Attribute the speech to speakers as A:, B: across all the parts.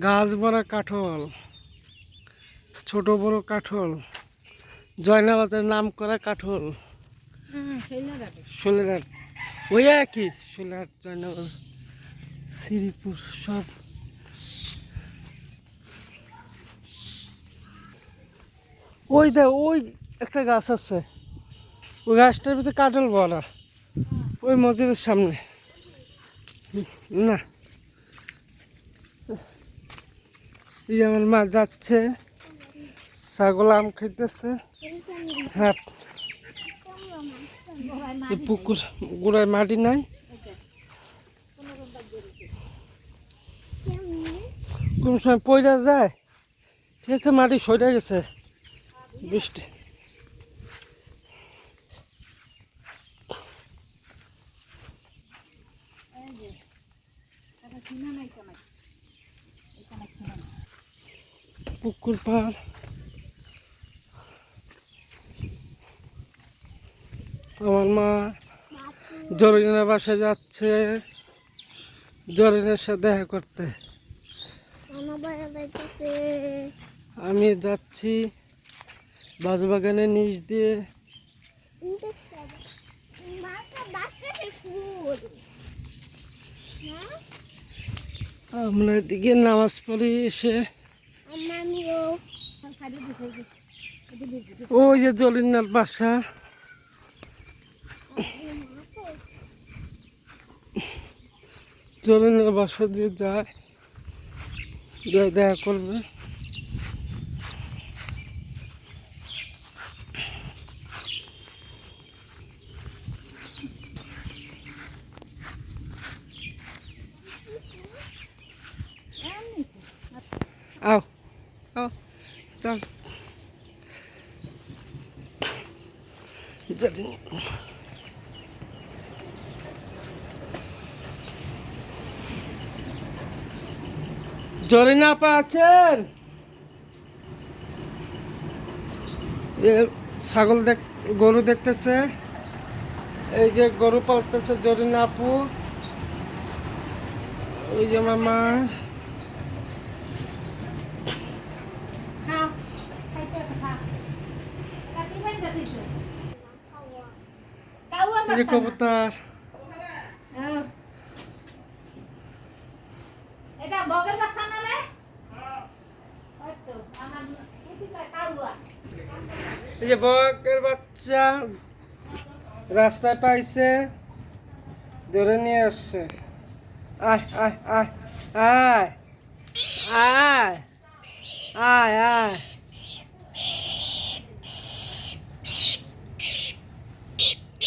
A: গাছ ভরা কাঁঠাল, ছোট বড় কাঁঠাল, জয়নাবাজার নাম করা কাঁঠাল। শৈলঘাট ওই একই, শৈলঘাট জয়নাবাজার শ্রীপুর সব। ওই দেখ ওই একটা গাছ আছে, ওই গাছটার ভিতরে কাঁঠাল ভরা, ওই মসজিদের সামনে। না এই আমার মা যাচ্ছে, ছাগল আম খাইতেছে। হ্যাঁ পুকুর গোড়ায় মাটি নাই, কোন সময় পয়রা যায়। ঠিক আছে, মাটি সরে গেছে বৃষ্টি। পুকুর পাড়, আমার মা জরিনার বাসায় যাচ্ছে, জরিনার সাথে দেখা করতে। আমি যাচ্ছি বাগানের নিচ দিয়ে। আমরা এদিকে নামাজ পড়ি এসে, ওই যে জলিনার বাসা, জলিনার বাসা দিয়ে যায়, দেখা করবে। আও আও চল। জরিনা আপা আছেন? ছাগল গরু দেখতেছে, এই যে গরু পালতেছে জরিনা আপু, ওই যে মামা। এই যে কবুতর, এই যে বকের বাচ্চা রাস্তায় পাইছে, ধরে নিয়ে আসছে। আয় আয় আয় আয় আয় আয় আয়।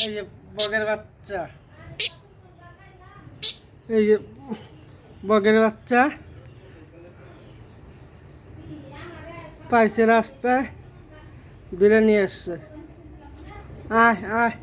A: এই যে বকের বাচ্চা, এই যে বকের বাচ্চা পাইছে রাস্তায়, ধরে নিয়ে আসছে। আয় আয়।